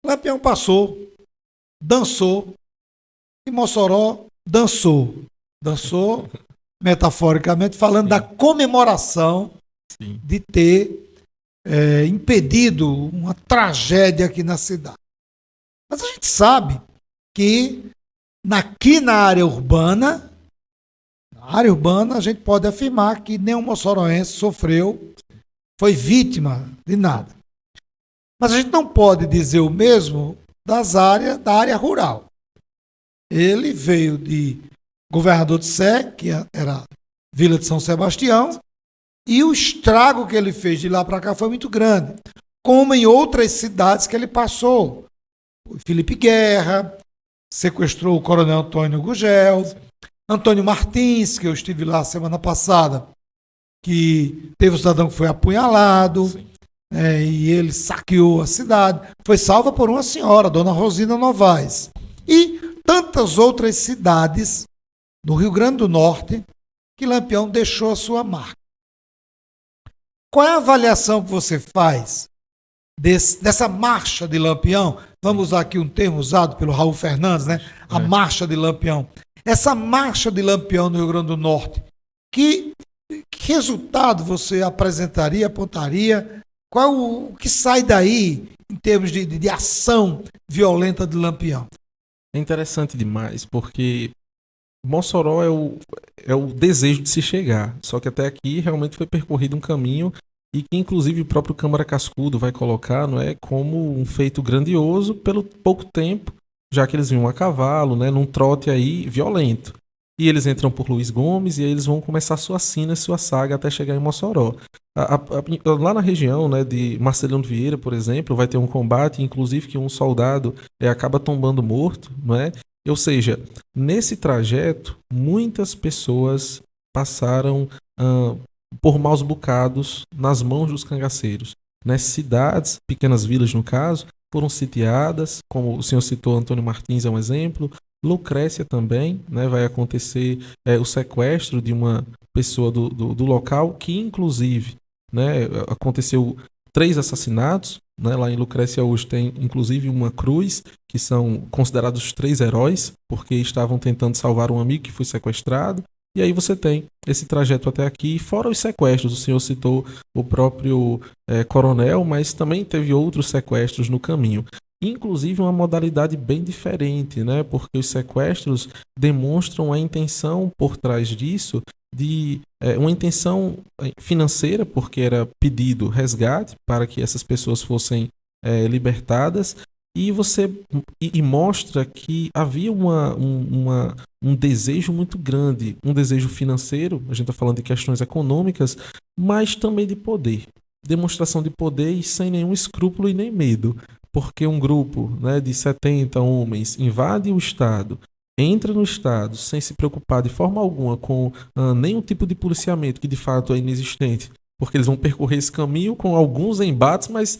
Lampião passou, dançou, e Mossoró dançou. Dançou, metaforicamente, falando da comemoração de ter impedido uma tragédia aqui na cidade. Mas a gente sabe que aqui na área urbana, a gente pode afirmar que nenhum moçoroense sofreu, foi vítima de nada. Mas a gente não pode dizer o mesmo da área rural. Ele veio de Governador de Sé, que era Vila de São Sebastião, e o estrago que ele fez de lá para cá foi muito grande, como em outras cidades que ele passou. O Felipe Guerra sequestrou o coronel Antônio Gugel, Antônio Martins, que eu estive lá semana passada, que teve um cidadão que foi apunhalado, e ele saqueou a cidade. Foi salva por uma senhora, Dona Rosina Novaes. E tantas outras cidades do Rio Grande do Norte que Lampião deixou a sua marca. Qual é a avaliação que você faz dessa marcha de Lampião? Vamos usar aqui um termo usado pelo Raul Fernandes, né? A marcha de Lampião. Essa marcha de Lampião no Rio Grande do Norte, que resultado você apresentaria, apontaria? Qual o que sai daí em termos de ação violenta de Lampião? É interessante demais, porque Mossoró é o desejo de se chegar. Só que até aqui realmente foi percorrido um caminho e que inclusive o próprio Câmara Cascudo vai colocar, não é, como um feito grandioso pelo pouco tempo, já que eles vinham a cavalo, né, num trote aí violento. E eles entram por Luiz Gomes e aí eles vão começar sua sina, sua saga até chegar em Mossoró. Lá na região, né, de Marcelino Vieira, por exemplo, vai ter um combate, inclusive que um soldado acaba tombando morto, não é? Ou seja, nesse trajeto, muitas pessoas passaram por maus bocados nas mãos dos cangaceiros. Nas cidades, pequenas vilas no caso, foram sitiadas, como o senhor citou, Antônio Martins é um exemplo, Lucrécia também, né, vai acontecer o sequestro de uma pessoa do local, que inclusive, né, aconteceu 3 assassinatos, né, lá em Lucrécia hoje tem inclusive uma cruz, que são considerados os 3 heróis, porque estavam tentando salvar um amigo que foi sequestrado. E aí você tem esse trajeto até aqui, fora os sequestros. O senhor citou o próprio coronel, mas também teve outros sequestros no caminho. Inclusive uma modalidade bem diferente, né? Porque os sequestros demonstram a intenção por trás disso de uma intenção financeira, porque era pedido resgate para que essas pessoas fossem libertadas, e mostra que havia um desejo muito grande, um desejo financeiro, a gente está falando de questões econômicas, mas também de poder. Demonstração de poder e sem nenhum escrúpulo e nem medo. Porque um grupo, né, de 70 homens invade o Estado, entra no Estado sem se preocupar de forma alguma com nenhum tipo de policiamento que de fato é inexistente, porque eles vão percorrer esse caminho com alguns embates, mas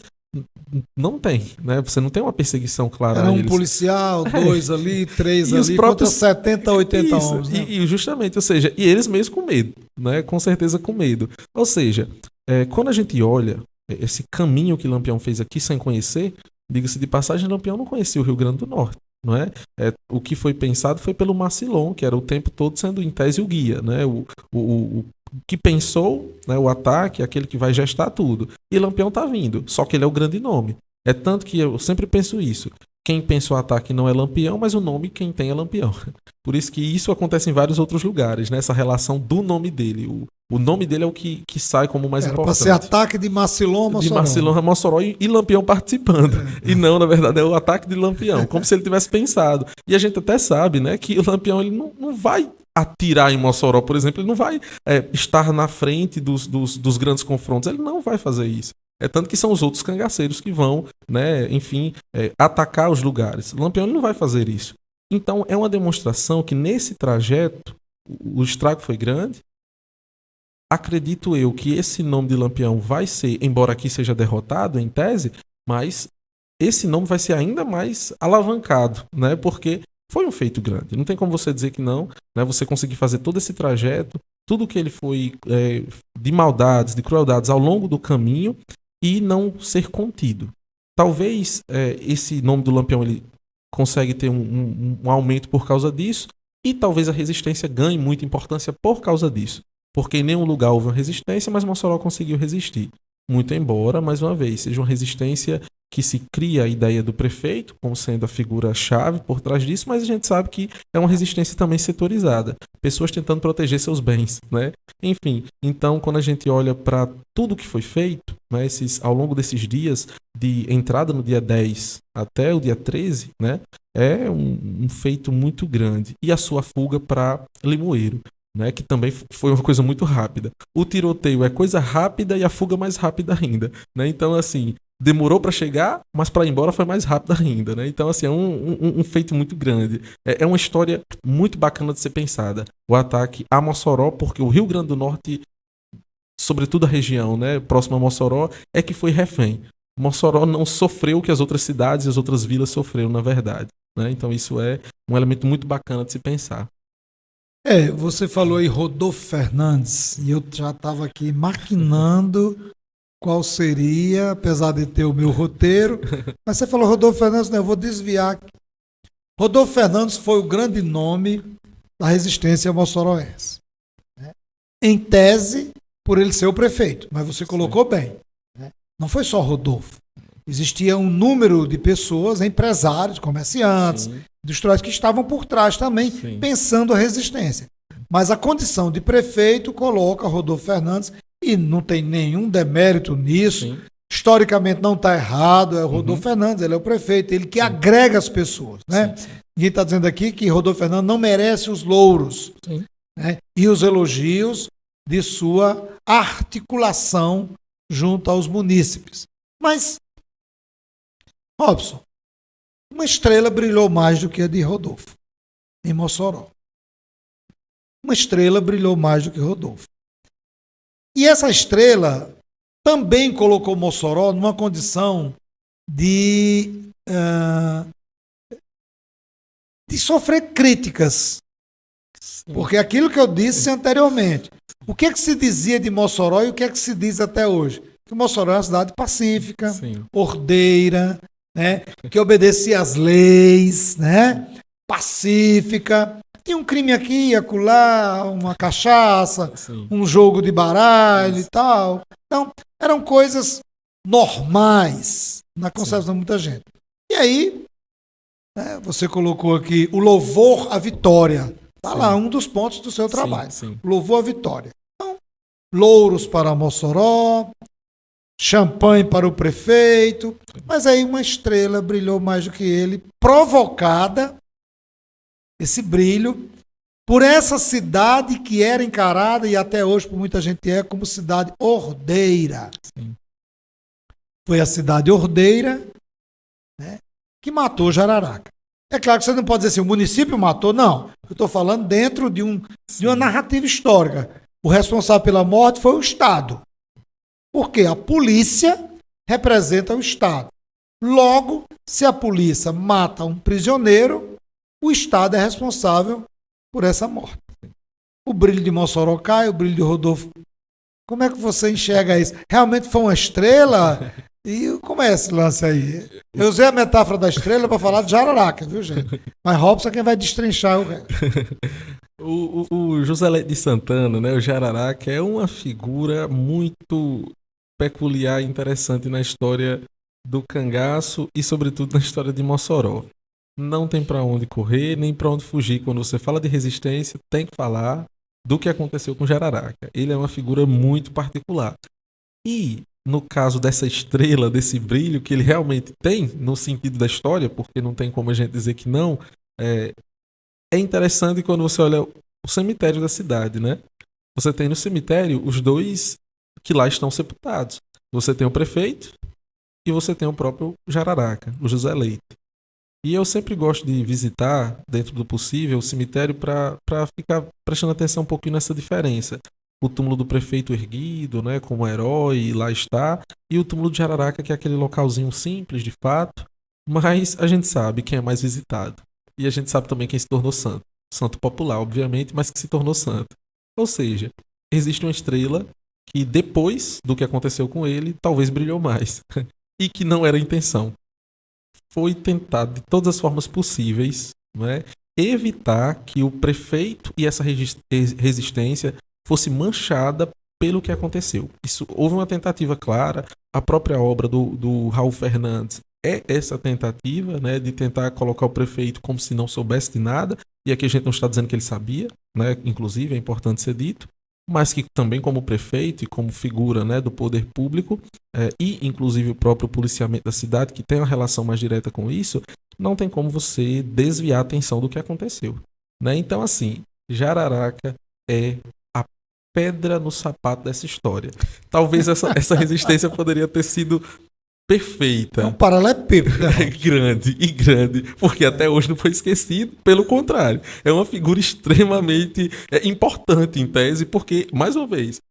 não tem, né? Você não tem uma perseguição clara. Era um policial, 2 ali, 3 ali, próprios... contra 70, 80 Isso, homens. Né? E justamente, ou seja, e eles mesmos com medo, né? Com certeza com medo. Ou seja, quando a gente olha esse caminho que Lampião fez aqui sem conhecer, diga-se de passagem, Lampião não conhecia o Rio Grande do Norte, não é? O que foi pensado foi pelo Marcilon, que era o tempo todo sendo em tese o guia, né? O que pensou, né, o ataque, aquele que vai gestar tudo. E Lampião tá vindo, só que ele é o grande nome. É tanto que eu sempre penso isso. Quem pensa o ataque não é Lampião, mas o nome quem tem é Lampião. Por isso que isso acontece em vários outros lugares, né? Essa relação do nome dele. O nome dele é o que sai como mais importante. Para ser ataque de Marcilon a Mossoró. De Marcilon a Mossoró e Lampião participando. E não, na verdade, é o ataque de Lampião. Como se ele tivesse pensado. E a gente até sabe, né, que o Lampião ele não vai atirar em Mossoró, por exemplo. Ele não vai estar na frente dos grandes confrontos. Ele não vai fazer isso. É tanto que são os outros cangaceiros que vão, né, enfim, atacar os lugares. Lampião ele não vai fazer isso. Então, é uma demonstração que nesse trajeto o estrago foi grande, acredito eu que esse nome de Lampião vai ser, embora aqui seja derrotado em tese, mas esse nome vai ser ainda mais alavancado, né? Porque foi um feito grande. Não tem como você dizer que não, né? Você conseguir fazer todo esse trajeto, tudo que ele foi de maldades, de crueldades ao longo do caminho e não ser contido. Talvez esse nome do Lampião ele consegue ter um aumento por causa disso e talvez a resistência ganhe muita importância por causa disso. Porque em nenhum lugar houve uma resistência, mas Mossoró conseguiu resistir. Muito embora, mais uma vez, seja uma resistência que se cria a ideia do prefeito como sendo a figura-chave por trás disso, mas a gente sabe que é uma resistência também setorizada. Pessoas tentando proteger seus bens, né? Enfim, então quando a gente olha para tudo que foi feito, né, ao longo desses dias, de entrada no dia 10 até o dia 13, né, é um feito muito grande. E a sua fuga para Limoeiro, né, que também foi uma coisa muito rápida. O tiroteio é coisa rápida e a fuga mais rápida ainda, né? Então, assim, demorou para chegar, mas para ir embora foi mais rápido ainda, né? Então, assim, é um feito muito grande. É uma história muito bacana de ser pensada. O ataque a Mossoró, porque o Rio Grande do Norte, sobretudo a região, né, próxima a Mossoró, é que foi refém. Mossoró não sofreu o que as outras cidades e as outras vilas sofreram, na verdade, né? Então, isso é um elemento muito bacana de se pensar. Você falou aí Rodolfo Fernandes, e eu já estava aqui maquinando qual seria, apesar de ter o meu roteiro, mas você falou Rodolfo Fernandes, né? Eu vou desviar. Rodolfo Fernandes foi o grande nome da resistência moçoroense, né? Em tese, por ele ser o prefeito, mas você colocou bem, né? Não foi só Rodolfo. Existia um número de pessoas, empresários, comerciantes, industriais que estavam por trás também, pensando a resistência. Mas a condição de prefeito coloca Rodolfo Fernandes, e não tem nenhum demérito nisso. Sim. Historicamente não está errado, é o Rodolfo Fernandes, ele é o prefeito, ele que agrega as pessoas, né? Ninguém está dizendo aqui que Rodolfo Fernandes não merece os louros, né, e os elogios de sua articulação junto aos munícipes. Mas, Robson, uma estrela brilhou mais do que a de Rodolfo, em Mossoró. Uma estrela brilhou mais do que Rodolfo. E essa estrela também colocou Mossoró numa condição de sofrer críticas. Porque aquilo que eu disse anteriormente, o que é que se dizia de Mossoró e o que é que se diz até hoje? Que Mossoró é uma cidade pacífica, ordeira, né, que obedecia às leis, né, pacífica. Tinha um crime aqui e acolá, uma cachaça, um jogo de baralho e tal. Então, eram coisas normais na concepção de muita gente. E aí, né, você colocou aqui o louvor à vitória. Está lá um dos pontos do seu trabalho. Louvor à vitória. Então, louros para Mossoró, champanhe para o prefeito, mas aí uma estrela brilhou mais do que ele, provocada, esse brilho, por essa cidade que era encarada, e até hoje por muita gente é, como cidade ordeira. Foi a cidade ordeira, né, que matou Jararaca. É claro que você não pode dizer assim, o município matou, não. Eu estou falando dentro de uma narrativa histórica. O responsável pela morte foi o Estado. Porque a polícia representa o Estado. Logo, se a polícia mata um prisioneiro, o Estado é responsável por essa morte. O brilho de Mossoró cai, o brilho de Rodolfo. Como é que você enxerga isso? Realmente foi uma estrela? E como é esse lance aí? Eu usei a metáfora da estrela para falar de Jararaca, viu, gente? Mas Robson é quem vai destrinchar o resto. O José Leite de Santana, né, o Jararaca, é uma figura muito peculiar e interessante na história do cangaço e, sobretudo, na história de Mossoró. Não tem para onde correr, nem para onde fugir. Quando você fala de resistência, tem que falar do que aconteceu com Jararaca. Ele é uma figura muito particular. E, no caso dessa estrela, desse brilho que ele realmente tem, no sentido da história, porque não tem como a gente dizer que não, é interessante quando você olha o cemitério da cidade, né? Você tem no cemitério os dois que lá estão sepultados. Você tem o prefeito e você tem o próprio Jararaca, o José Leite. E eu sempre gosto de visitar, dentro do possível, o cemitério para ficar prestando atenção um pouquinho nessa diferença. o túmulo do prefeito erguido, né, como herói, e lá está, e o túmulo de Jararaca, que é aquele localzinho simples, de fato, mas a gente sabe quem é mais visitado. E a gente sabe também quem se tornou santo. Santo popular, obviamente, mas que se tornou santo. Ou seja, existe uma estrela que depois do que aconteceu com ele, talvez brilhou mais. E que não era a intenção. Foi tentado de todas as formas possíveis, né, evitar que o prefeito e essa resistência fosse manchada pelo que aconteceu. Isso, houve uma tentativa clara, a própria obra do Raul Fernandes é essa tentativa, né, de tentar colocar o prefeito como se não soubesse de nada, e aqui a gente não está dizendo que ele sabia, né, inclusive é importante ser dito, mas que também como prefeito e como figura, né, do poder público, e inclusive o próprio policiamento da cidade, que tem uma relação mais direta com isso, não tem como você desviar a atenção do que aconteceu. Né? Então, assim, Jararaca é a pedra no sapato dessa história. Talvez essa resistência poderia ter sido perfeita. É um paralelepípedo, né? grande, porque até hoje não foi esquecido, pelo contrário, é uma figura extremamente importante em tese, porque, mais uma vez,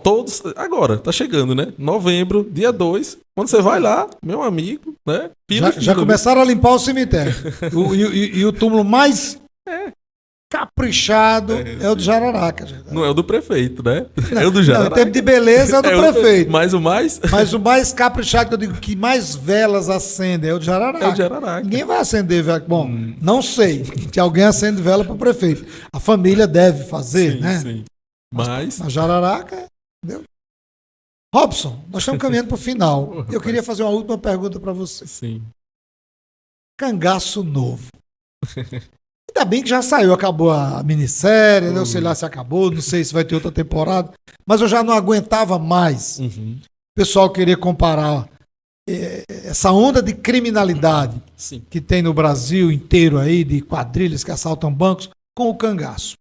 todos, agora, tá chegando, né? Novembro, dia 2, quando você vai lá, meu amigo, né? Já começaram a limpar o cemitério. E o túmulo mais caprichado é o de Jararaca. Gente. Não é o do prefeito, né? É o do Jararaca. Não, em termos de beleza é o do prefeito. Mas o mais... Mas o mais caprichado, que eu digo, que mais velas acendem é o de Jararaca. É o de Jararaca. Ninguém vai acender vela. Bom, não sei que alguém acende vela para o prefeito. A família deve fazer, sim, né? Sim. Mas... A Jararaca, entendeu? Robson, nós estamos caminhando para o final. Eu queria fazer uma última pergunta para você. Sim. Cangaço Novo. Ainda bem que já saiu, acabou a minissérie, não sei lá se acabou, não sei se vai ter outra temporada, mas eu já não aguentava mais o pessoal querer comparar essa onda de criminalidade que tem no Brasil inteiro aí, de quadrilhas que assaltam bancos, com o cangaço.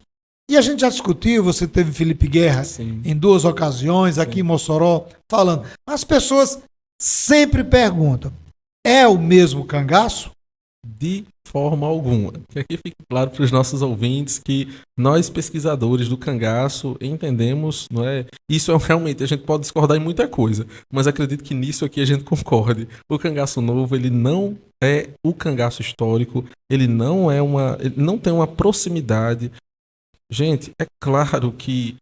E a gente já discutiu, você teve Felipe Guerra em 2 ocasiões, aqui em Mossoró, falando. As pessoas sempre perguntam, é o mesmo cangaço? De forma alguma. Que aqui fique claro para os nossos ouvintes que nós, pesquisadores do cangaço, entendemos, não é? Isso é realmente, a gente pode discordar em muita coisa, mas acredito que nisso aqui a gente concorde. O cangaço novo, ele não é o cangaço histórico, ele não tem uma proximidade. Gente, é claro que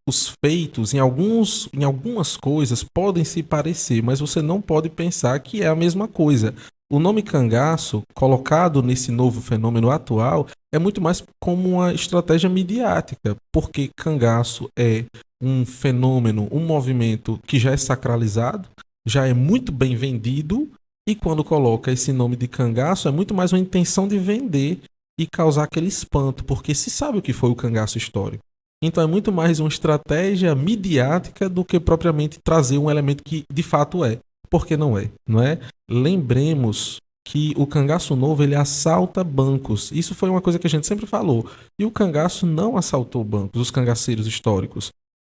os feitos em algumas coisas podem se parecer, mas você não pode pensar que é a mesma coisa. O nome cangaço, colocado nesse novo fenômeno atual, é muito mais como uma estratégia midiática, porque cangaço é um fenômeno, um movimento que já é sacralizado, já é muito bem vendido, e quando coloca esse nome de cangaço, é muito mais uma intenção de vender e causar aquele espanto, porque se sabe o que foi o cangaço histórico. Então é muito mais uma estratégia midiática do que propriamente trazer um elemento que de fato é. Porque não é, não é? Lembremos que o cangaço novo, ele assalta bancos. Isso foi uma coisa que a gente sempre falou. E o cangaço não assaltou bancos, os cangaceiros históricos.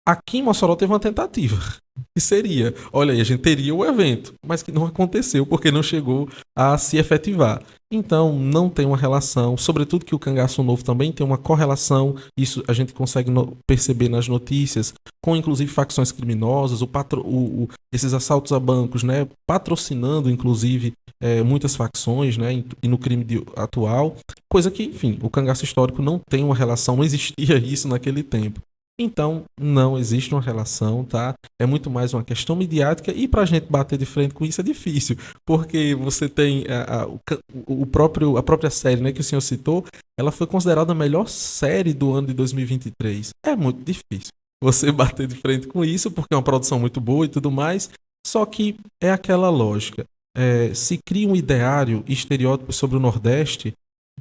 Aqui em Mossoró teve uma tentativa, que seria, olha aí, a gente teria o evento, mas que não aconteceu porque não chegou a se efetivar. Então, não tem uma relação, sobretudo que o cangaço novo também tem uma correlação, isso a gente consegue perceber nas notícias, com inclusive facções criminosas, esses assaltos a bancos, né, patrocinando inclusive muitas facções, né, e no crime atual, coisa que, enfim, o cangaço histórico não tem uma relação, não existia isso naquele tempo. Então, não existe uma relação, tá? É muito mais uma questão midiática e pra gente bater de frente com isso é difícil, porque você tem a própria série, né, que o senhor citou, ela foi considerada a melhor série do ano de 2023. É muito difícil você bater de frente com isso, porque é uma produção muito boa e tudo mais, só que é aquela lógica. Se cria um ideário e estereótipo sobre o Nordeste,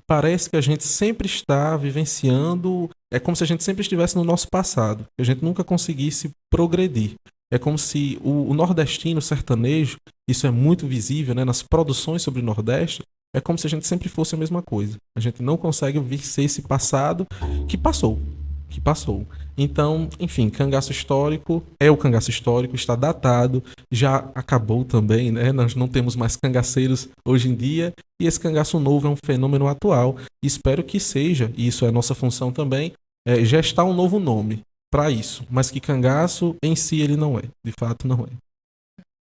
parece que a gente sempre está vivenciando, é como se a gente sempre estivesse no nosso passado, que a gente nunca conseguisse progredir. É como se o nordestino sertanejo, isso é muito visível, né, nas produções sobre o Nordeste, é como se a gente sempre fosse a mesma coisa. A gente não consegue vencer esse passado que passou. Então, enfim, cangaço histórico é o cangaço histórico, está datado, já acabou também, né? Nós não temos mais cangaceiros hoje em dia, e esse cangaço novo é um fenômeno atual. Espero que seja, e isso é a nossa função também, gestar um novo nome. para isso, mas que cangaço em si ele não é, de fato não é.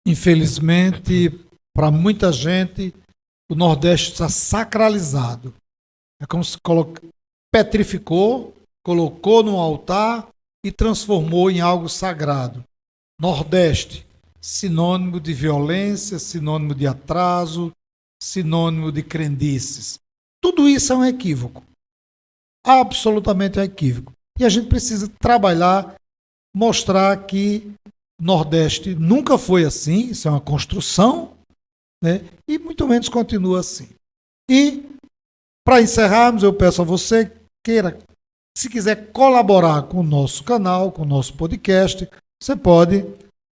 Infelizmente, para muita gente, o Nordeste está sacralizado. É como se petrificou, colocou no altar e transformou em algo sagrado. Nordeste, sinônimo de violência, sinônimo de atraso, sinônimo de crendices. Tudo isso é um equívoco. Absolutamente um equívoco. E a gente precisa trabalhar, mostrar que Nordeste nunca foi assim, isso é uma construção, né? E muito menos continua assim. E, para encerrarmos, eu peço a você queira, se quiser colaborar com o nosso canal, com o nosso podcast, você pode,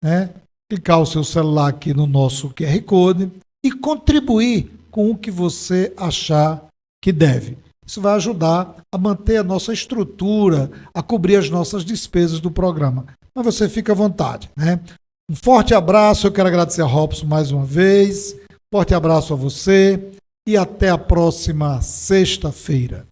né, clicar o seu celular aqui no nosso QR Code e contribuir com o que você achar que deve. Isso vai ajudar a manter a nossa estrutura, a cobrir as nossas despesas do programa. Mas você fica à vontade, né? Um forte abraço, eu quero agradecer a Robson mais uma vez. Forte abraço a você e até a próxima sexta-feira.